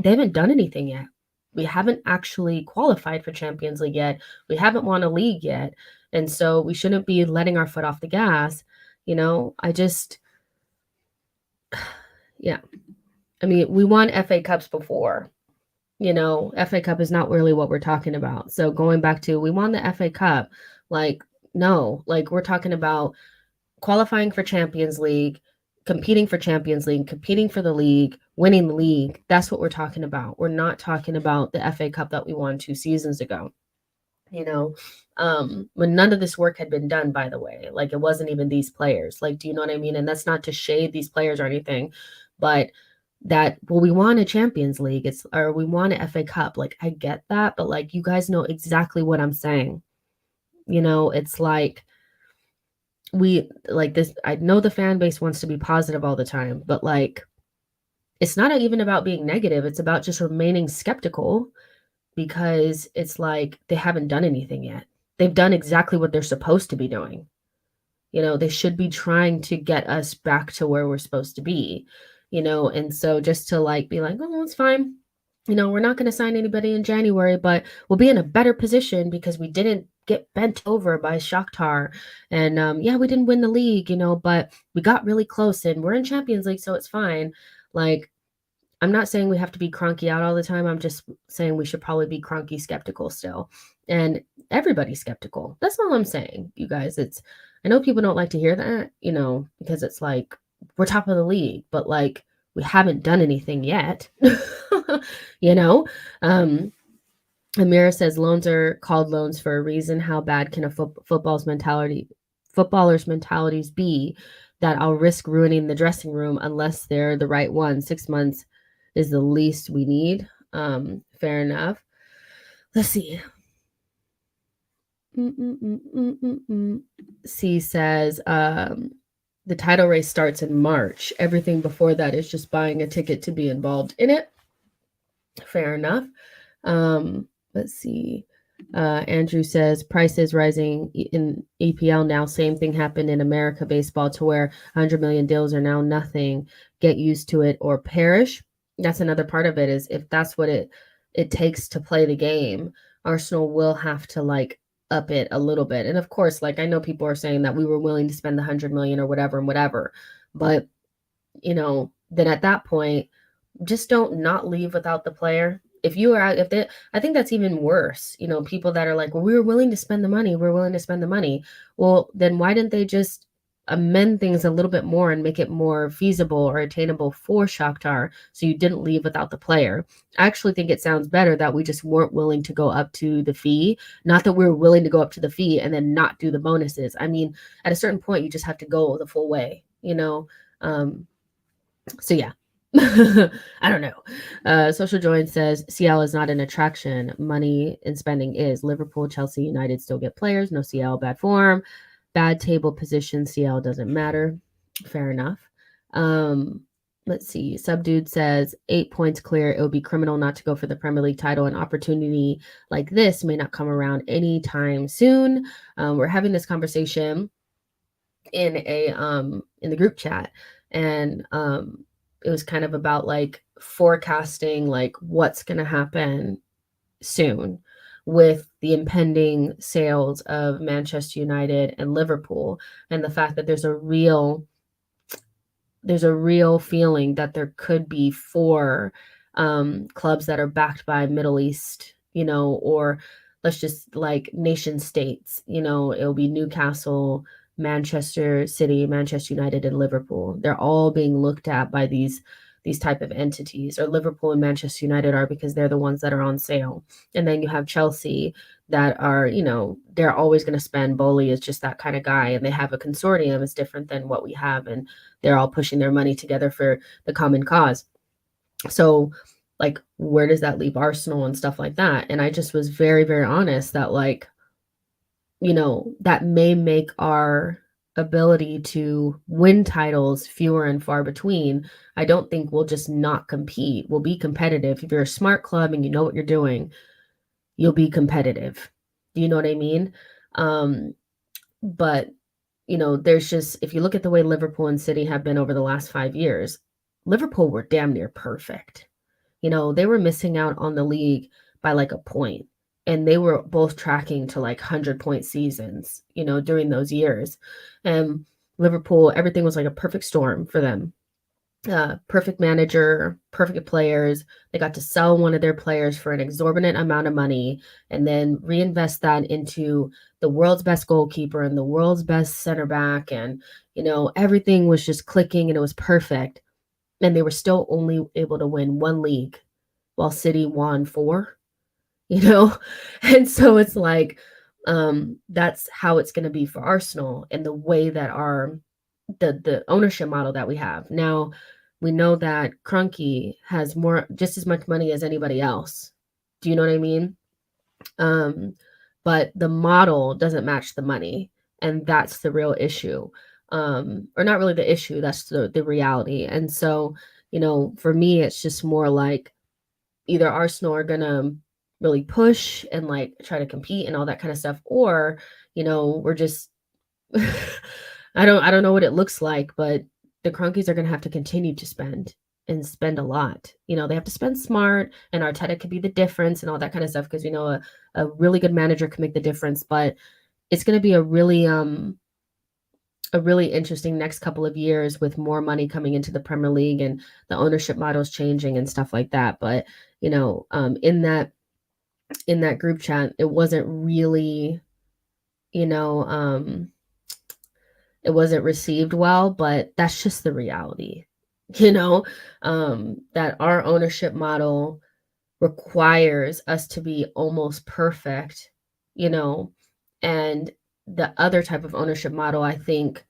they haven't done anything yet. We haven't actually qualified for Champions League yet. We haven't won a league yet. And so we shouldn't be letting our foot off the gas. Yeah. I mean, we won FA Cups before. FA Cup is not really what we're talking about. So going back to, we won the FA Cup. No, we're talking about qualifying for Champions League, competing for Champions League, competing for the league, winning the league. That's what we're talking about. We're not talking about the FA Cup that we won 2 seasons ago. When none of this work had been done, by the way, it wasn't even these players. Do you know what I mean? And that's not to shade these players or anything, but we won a Champions League, or we won an FA Cup. I get that, but you guys know exactly what I'm saying. It's this. I know the fan base wants to be positive all the time, but it's not even about being negative. It's about just remaining skeptical, because it's they haven't done anything yet. They've done exactly what they're supposed to be doing. They should be trying to get us back to where we're supposed to be, and so just to be oh, it's fine. We're not going to sign anybody in January, but we'll be in a better position because we didn't get bent over by Shakhtar. And yeah, we didn't win the league, but we got really close and we're in Champions League, so it's fine. I'm not saying we have to be cranky out all the time. I'm just saying we should probably be cranky skeptical still. And everybody's skeptical. That's all I'm saying, you guys. I know people don't like to hear that, because it's we're top of the league, but we haven't done anything yet. Amira says loans are called loans for a reason. How bad can a footballer's mentalities be that I'll risk ruining the dressing room unless they're the right one? 6 months is the least we need. Fair enough. Let's see. C says the title race starts in March. Everything before that is just buying a ticket to be involved in it. Fair enough. Let's see. Andrew says prices rising in EPL now. Same thing happened in America baseball to where 100 million deals are now nothing. Get used to it or perish. That's another part of it, is if that's what it takes to play the game, Arsenal will have to up it a little bit. And of course, I know people are saying that we were willing to spend the 100 million or whatever and whatever, but then at that point, just don't not leave without the player. If you are out, I think that's even worse. People that are well, we were willing to spend the money. We're willing to spend the money. Well, then why didn't they just amend things a little bit more and make it more feasible or attainable for Shakhtar, so you didn't leave without the player? I actually think it sounds better that we just weren't willing to go up to the fee. Not that we were willing to go up to the fee and then not do the bonuses. I mean, at a certain point, you just have to go the full way, So yeah. I don't know. Social Join says CL is not an attraction. Money and spending is. Liverpool, Chelsea, United still get players. No CL, bad form. Bad table position, CL doesn't matter. Fair enough. Let's see. Subdude says 8 points clear. It would be criminal not to go for the Premier League title. An opportunity like this may not come around anytime soon. We're having this conversation in the group chat, and it was kind of about forecasting what's going to happen soon with the impending sales of Manchester United and Liverpool, and the fact that there's a real feeling that there could be 4 clubs that are backed by Middle East, or let's just nation states, it'll be Newcastle, Manchester City, Manchester United, and Liverpool. They're all being looked at by these type of entities, or Liverpool and Manchester United are, because they're the ones that are on sale. And then you have Chelsea that are, they're always going to spend. Bowley is just that kind of guy, and they have a consortium. It's different than what we have, and they're all pushing their money together for the common cause. So where does that leave Arsenal and stuff like that? And I just was very, very honest that that may make our ability to win titles fewer and far between. I don't think we'll just not compete. We'll be competitive. If you're a smart club and you know what you're doing, you'll be competitive. Do you know what I mean? But there's just, if you look at the way Liverpool and City have been over the last 5 years, Liverpool were damn near perfect. They were missing out on the league by like a point, and they were both tracking to like 100-point seasons, during those years. And Liverpool, everything was like a perfect storm for them. Perfect manager, perfect players. They got to sell one of their players for an exorbitant amount of money and then reinvest that into the world's best goalkeeper and the world's best center back. And, everything was just clicking and it was perfect. And they were still only able to win one league while City won 4, And so it's like, that's how it's going to be for Arsenal and the way that the ownership model that we have. Now, we know that Kroenke has just as much money as anybody else. Do you know what I mean? But the model doesn't match the money, and that's the real issue. Or not really the issue, that's the reality. And so, for me, it's just more like either Arsenal are gonna really push and like try to compete and all that kind of stuff, or, we're just I don't know what it looks like, but the Kroenkes are gonna have to continue to spend and spend a lot. They have to spend smart, and Arteta could be the difference and all that kind of stuff, because a really good manager can make the difference. But it's gonna be a really interesting next couple of years with more money coming into the Premier League and the ownership models changing and stuff like that. But in that group chat, it wasn't really, it wasn't received well, but that's just the reality, that our ownership model requires us to be almost perfect, and the other type of ownership model, I think,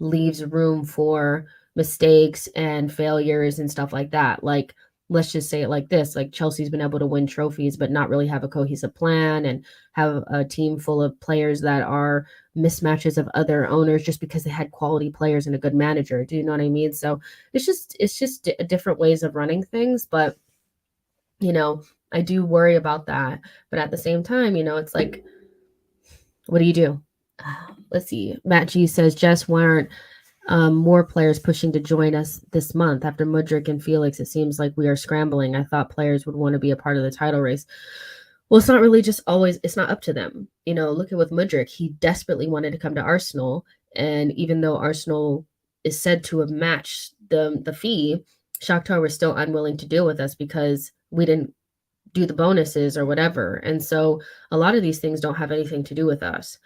leaves room for mistakes and failures and stuff like that. Like, let's just say it like this, like Chelsea's been able to win trophies, but not really have a cohesive plan and have a team full of players that are mismatches of other owners just because they had quality players and a good manager. Do you know what I mean? So it's just different ways of running things. But, I do worry about that. But at the same time, it's like, what do you do? Let's see. Matt G says, Jess, why aren't more players pushing to join us this month? After Mudryk and Felix, it seems like we are scrambling. I thought players would want to be a part of the title race. Well, it's not really just always, it's not up to them. Look at with Mudryk, he desperately wanted to come to Arsenal. And even though Arsenal is said to have matched the fee, Shakhtar was still unwilling to deal with us because we didn't do the bonuses or whatever. And so a lot of these things don't have anything to do with us.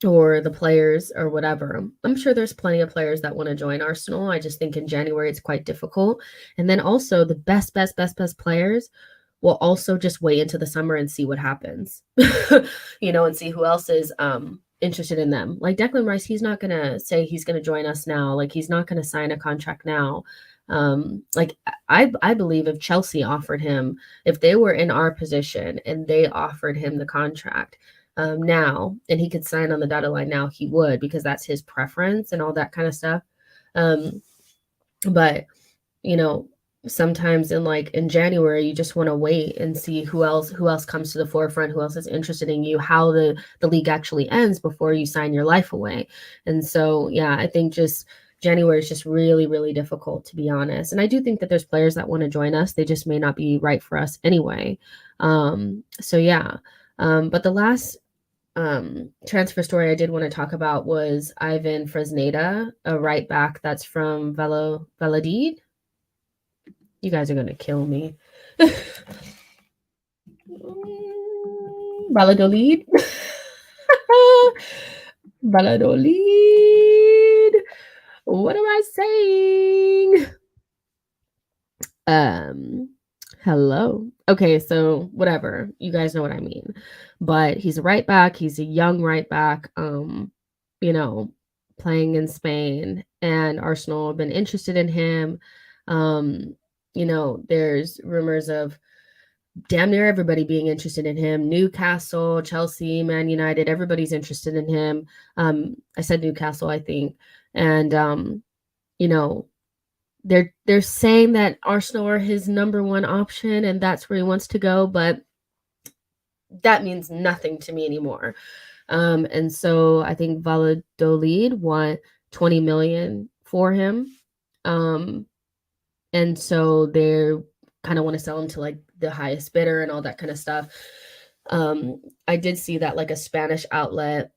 Or the players or whatever. I'm sure there's plenty of players that want to join Arsenal. I just think in January it's quite difficult. And then also the best players will also just wait into the summer and see what happens, and see who else is interested in them. Like Declan Rice, he's not going to say he's going to join us now. Like he's not going to sign a contract now. Like I believe if Chelsea offered him, if they were in our position and they offered him the contract, now, and he could sign on the dotted line now, he would, because that's his preference and all that kind of stuff. But sometimes in January, you just want to wait and see who else comes to the forefront, who else is interested in you, how the league actually ends before you sign your life away. And so, yeah, I think just January is just really, really difficult, to be honest. And I do think that there's players that want to join us. They just may not be right for us anyway. So yeah. But the last transfer story I did want to talk about was Ivan Fresneda, a right back that's from Valladolid. You guys are going to kill me. Valladolid. Valladolid. What am I saying? Hello. Okay, so whatever. You guys know what I mean. But he's a right back. He's a young right back, playing in Spain, and Arsenal have been interested in him. There's rumors of damn near everybody being interested in him. Newcastle, Chelsea, Man United, everybody's interested in him. I said Newcastle, I think. And, they're saying that Arsenal are his number one option and that's where he wants to go, but that means nothing to me anymore. And so I think Valladolid want 20 million for him. And so they kind of want to sell him to like the highest bidder and all that kind of stuff. I did see that like a Spanish outlet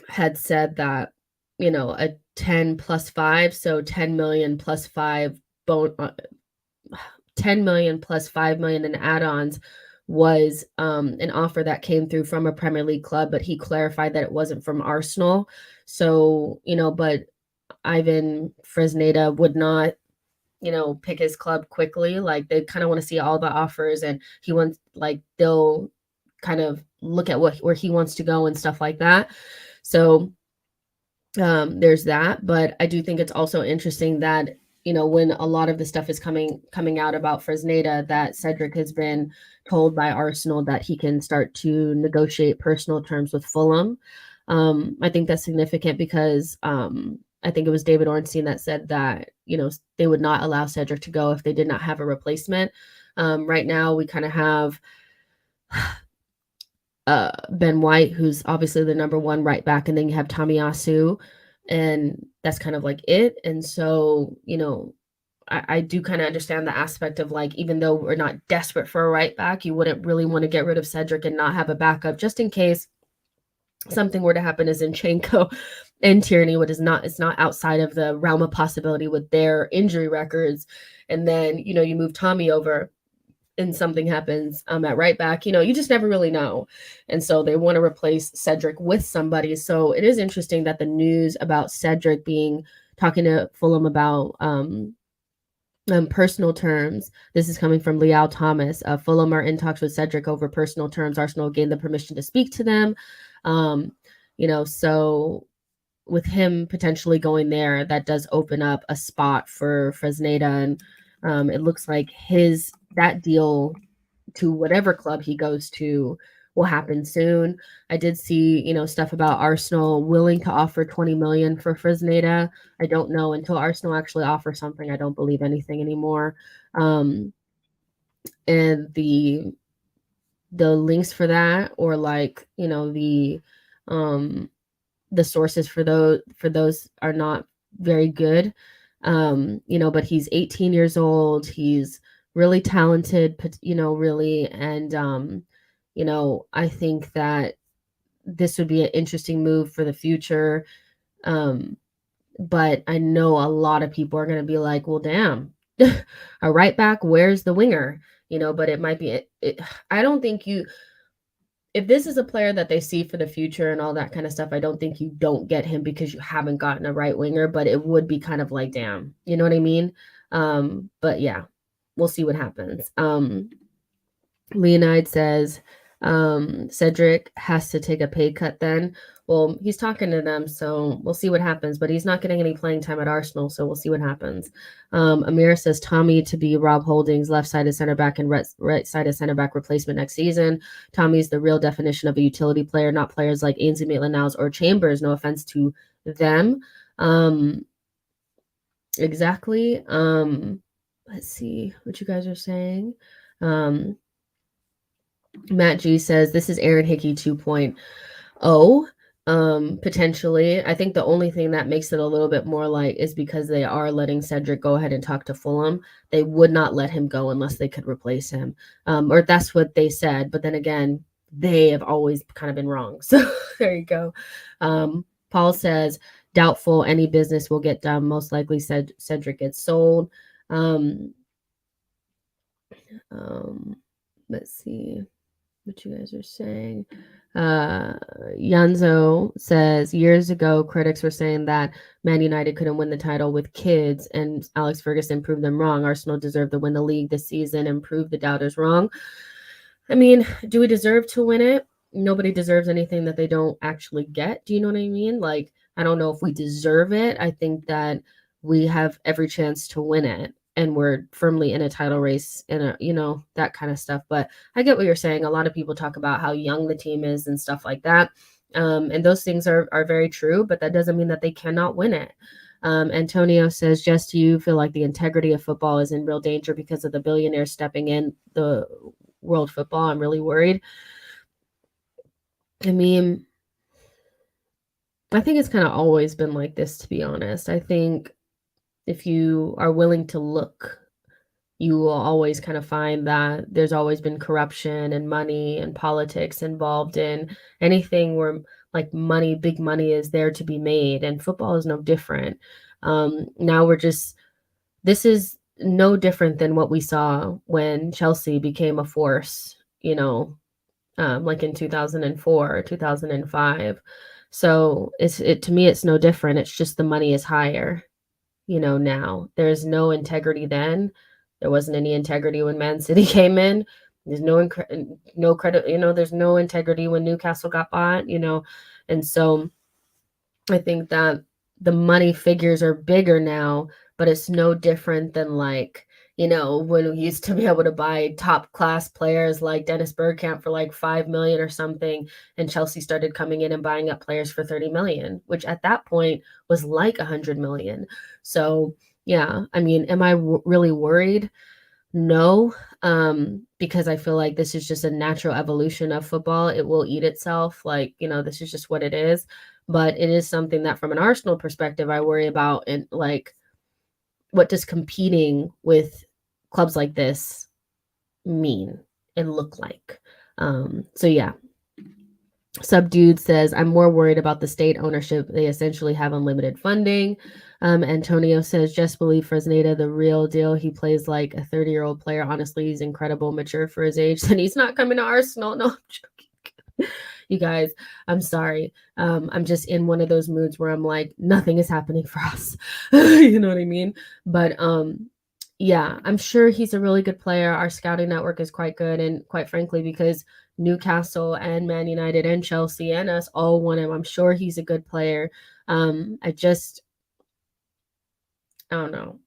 had said that, a 10 plus 5, so 10 million plus 5 10 million plus 5 million in add-ons was an offer that came through from a Premier League club, but he clarified that it wasn't from Arsenal. So, but Ivan Fresneda would not, pick his club quickly. Like they kind of want to see all the offers, and he wants, like, they'll kind of look at where he wants to go and stuff like that. So there's that. But I do think it's also interesting that, when a lot of the stuff is coming out about Fresneda, that Cedric has been told by Arsenal that he can start to negotiate personal terms with Fulham. I think that's significant because I think it was David Ornstein that said that, they would not allow Cedric to go if they did not have a replacement. Right now, we kind of have Ben White, who's obviously the number one right back, and then you have tomiyasu, and that's kind of like it. And so, I do kind of understand the aspect of, like, even though we're not desperate for a right back, you wouldn't really want to get rid of Cedric and not have a backup just in case something were to happen to Zinchenko and Tierney, it's not outside of the realm of possibility with their injury records. And then, you move Tommy over and something happens at right back, you just never really know. And so they want to replace Cedric with somebody. So it is interesting that the news about Cedric talking to Fulham about personal terms. This is coming from Liao Thomas. Fulham are in talks with Cedric over personal terms. Arsenal gained the permission to speak to them. So with him potentially going there, that does open up a spot for Fresneda. And it looks like that deal to whatever club he goes to will happen soon. I did see, stuff about Arsenal willing to offer 20 million for Fresneda. I don't know, until Arsenal actually offers something, I don't believe anything anymore. And the links for that, or like, the sources for those are not very good. But he's 18 years old. He's really talented, really. And, I think that this would be an interesting move for the future. But I know a lot of people are going to be like, well, damn, a right back, where's the winger? But it might be, I don't think if this is a player that they see for the future and all that kind of stuff, I don't think you don't get him because you haven't gotten a right winger, but it would be kind of like, damn, you know what I mean? But yeah, we'll see what happens. Leonide says, Cedric has to take a pay cut then. Well, he's talking to them, so we'll see what happens, but he's not getting any playing time at Arsenal, so we'll see what happens. Amir says Tommy to be Rob Holding's left-sided center back and right-sided center back replacement next season. Tommy's the real definition of a utility player, not players like Ainsley Maitland-Niles or Chambers. No offense to them. Exactly. Let's see what you guys are saying. Matt G says this is Aaron Hickey 2.0. Potentially. I think the only thing that makes it a little bit more like is because they are letting Cedric go ahead and talk to Fulham. They would not let him go unless they could replace him. Or that's what they said. But then again, they have always kind of been wrong. So there you go. Paul says, doubtful any business will get done. Most likely Cedric gets sold. Let's see what you guys are saying. Yanzo says, years ago, critics were saying that Man United couldn't win the title with kids, and Alex Ferguson proved them wrong. Arsenal deserved to win the league this season and prove the doubters wrong. I mean, do we deserve to win it? Nobody deserves anything that they don't actually get. Do you know what I mean? Like, I don't know if we deserve it. I think that we have every chance to win it, and we're firmly in a title race and that kind of stuff. But I get what you're saying. A lot of people talk about how young the team is and stuff like that. And those things are very true, but that doesn't mean that they cannot win it. Antonio says, just do you feel like the integrity of football is in real danger because of the billionaires stepping in the world football? I'm really worried. I mean, I think it's kind of always been like this, to be honest. I think if you are willing to look, you will always kind of find that there's always been corruption and money and politics involved in anything where like money, big money is there to be made, and football is no different. Now we're just this is no different than what we saw when Chelsea became a force, like in 2004 or 2005. So it to me, it's no different. It's just the money is higher, now. There's no integrity then. There wasn't any integrity when Man City came in. There's no credit, there's no integrity when Newcastle got bought, and so I think that the money figures are bigger now, but it's no different than like, when we used to be able to buy top class players like Dennis Bergkamp for like 5 million or something, and Chelsea started coming in and buying up players for 30 million, which at that point was like 100 million. So, yeah, I mean, am I really worried? No, because I feel like this is just a natural evolution of football. It will eat itself. Like, this is just what it is. But it is something that from an Arsenal perspective, I worry about. And like, what does competing with clubs like this mean and look like? So yeah. Subdued says, I'm more worried about the state ownership. They essentially have unlimited funding. Antonio says, just believe Fresneda, the real deal. He plays like a 30-year-old player. Honestly, he's incredible, mature for his age. And he's not coming to Arsenal. No, I'm joking. You guys, I'm sorry. I'm just in one of those moods where I'm like, nothing is happening for us. You know what I mean? But yeah, I'm sure he's a really good player. Our scouting network is quite good. And quite frankly, because Newcastle and Man United and Chelsea and us all want him, I'm sure he's a good player. I don't know.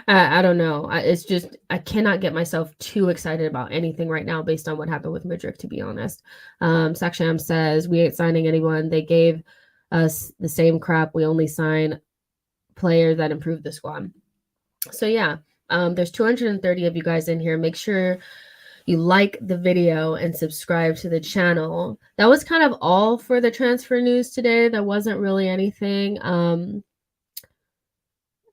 I don't know. It's just I cannot get myself too excited about anything right now based on what happened with Madrid, to be honest. Saksham says, we ain't signing anyone. They gave us the same crap. We only sign players that improve the squad. So yeah, there's 230 of you guys in here. Make sure you like the video and subscribe to the channel. That was kind of all for the transfer news today. There wasn't really anything.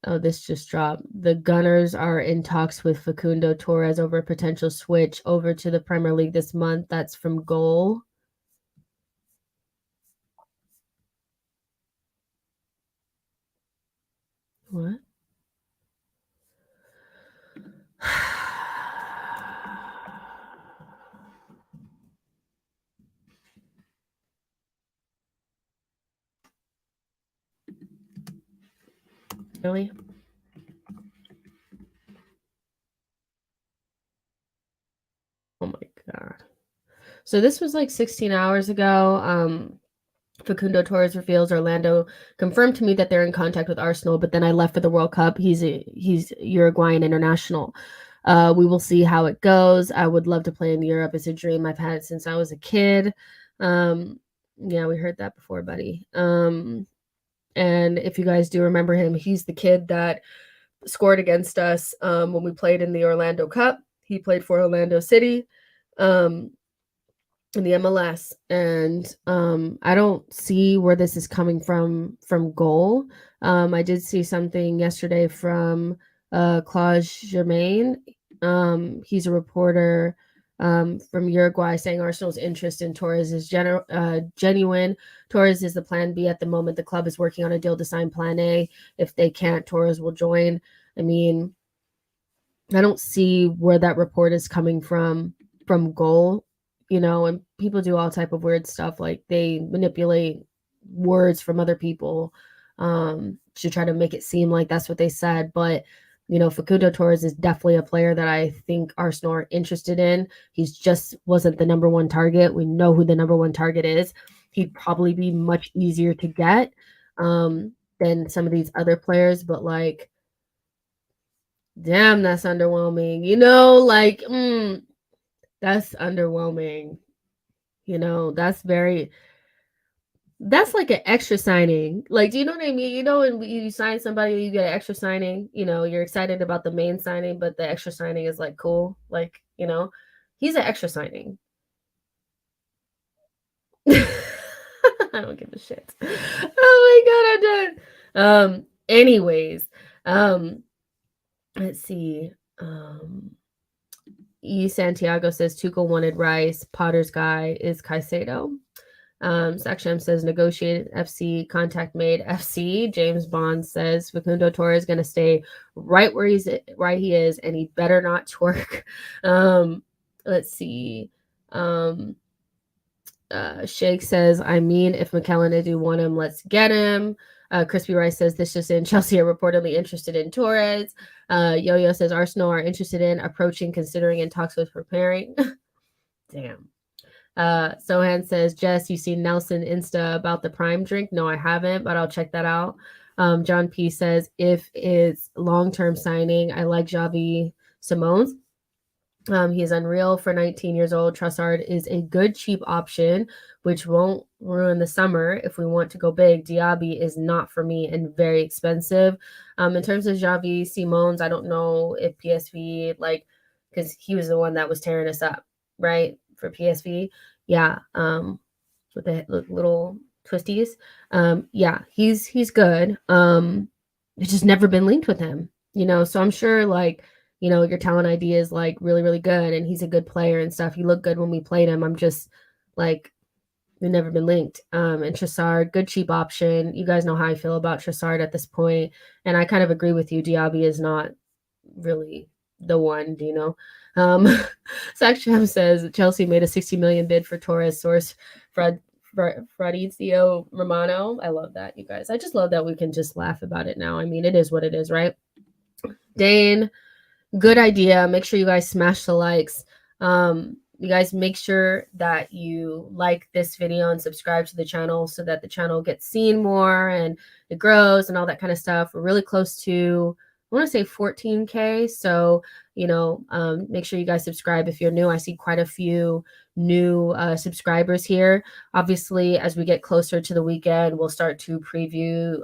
Oh, this just dropped. The Gunners are in talks with Facundo Torres over a potential switch over to the Premier League this month. That's from Goal. What? Really? Oh my God. So this was like 16 hours ago. Facundo Torres reveals Orlando confirmed to me that they're in contact with Arsenal, but then I left for the World Cup. He's Uruguayan international. We will see how it goes. I would love to play in Europe. It's a dream I've had since I was a kid. Yeah, we heard that before, buddy. And if you guys do remember him, he's the kid that scored against us when we played in the Orlando Cup. He played for Orlando City. In the MLS, and I don't see where this is coming from Goal. I did see something yesterday from Claude Germain. He's a reporter from Uruguay saying Arsenal's interest in Torres is genuine. Torres is the plan B at the moment. The club is working on a deal to sign plan A. If they can't, Torres will join. I mean, I don't see where that report is coming from Goal. And people do all type of weird stuff, like they manipulate words from other people to try to make it seem like that's what they said. But Facundo Torres is definitely a player that I think Arsenal are interested in. He's just wasn't the number one target. We know who the number one target is. He'd probably be much easier to get than some of these other players, but like, damn, that's underwhelming. That's underwhelming. That's like an extra signing. Like, do you know what I mean? When you sign somebody, you get an extra signing. You're excited about the main signing, but the extra signing is like cool. Like, he's an extra signing. I don't give a shit. Oh my god, I'm done. Anyways, let's see. E Santiago says Tuchel wanted Rice. Potter's guy is Caicedo. Sakshem says negotiated FC, contact made FC. James Bond says Facundo Torres is going to stay right where he is, and he better not twerk. Let's see. Shake says, I mean, if Mikel and Edu want him, let's get him. Crispy Rice says, this just in, Chelsea are reportedly interested in Torres. Yo-Yo says, Arsenal are interested in approaching, considering, and talks with preparing. Damn. Sohan says, Jess, you seen Nelson Insta about the Prime drink? No, I haven't, but I'll check that out. John P says, if it's long-term signing, I like Xavi Simons. He is unreal for 19 years old. Trossard is a good, cheap option, which won't ruin the summer if we want to go big. Diaby is not for me and very expensive. In terms of Xavi Simons, I don't know if PSV, because he was the one that was tearing us up, right, for PSV. Yeah, with the little twisties. Yeah, he's good. It's just never been linked with him, so I'm sure, your talent ID is really, really good and he's a good player and stuff. He looked good when we played him. I'm just we've never been linked. And Trossard, good cheap option. You guys know how I feel about Trossard at this point. And I kind of agree with you. Diaby is not really the one, Saksham says Chelsea made a 60 million bid for Torres, source Fabrizio Romano. I love that, you guys. I just love that we can just laugh about it now. I mean, it is what it is, right? Dane, good idea. Make sure you guys smash the likes. You guys make sure that you like this video and subscribe to the channel so that the channel gets seen more and it grows and all that kind of stuff. We're really close to, I want to say 14K. So, make sure you guys subscribe if you're new. I see quite a few new subscribers here. Obviously, as we get closer to the weekend, we'll start to preview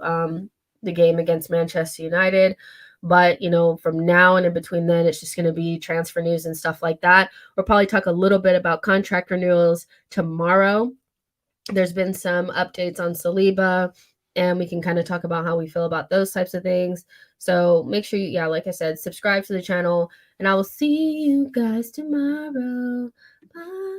the game against Manchester United. But, from now and in between then, it's just going to be transfer news and stuff like that. We'll probably talk a little bit about contract renewals tomorrow. There's been some updates on Saliba, and we can kind of talk about how we feel about those types of things. So make sure you, like I said, subscribe to the channel, and I will see you guys tomorrow. Bye.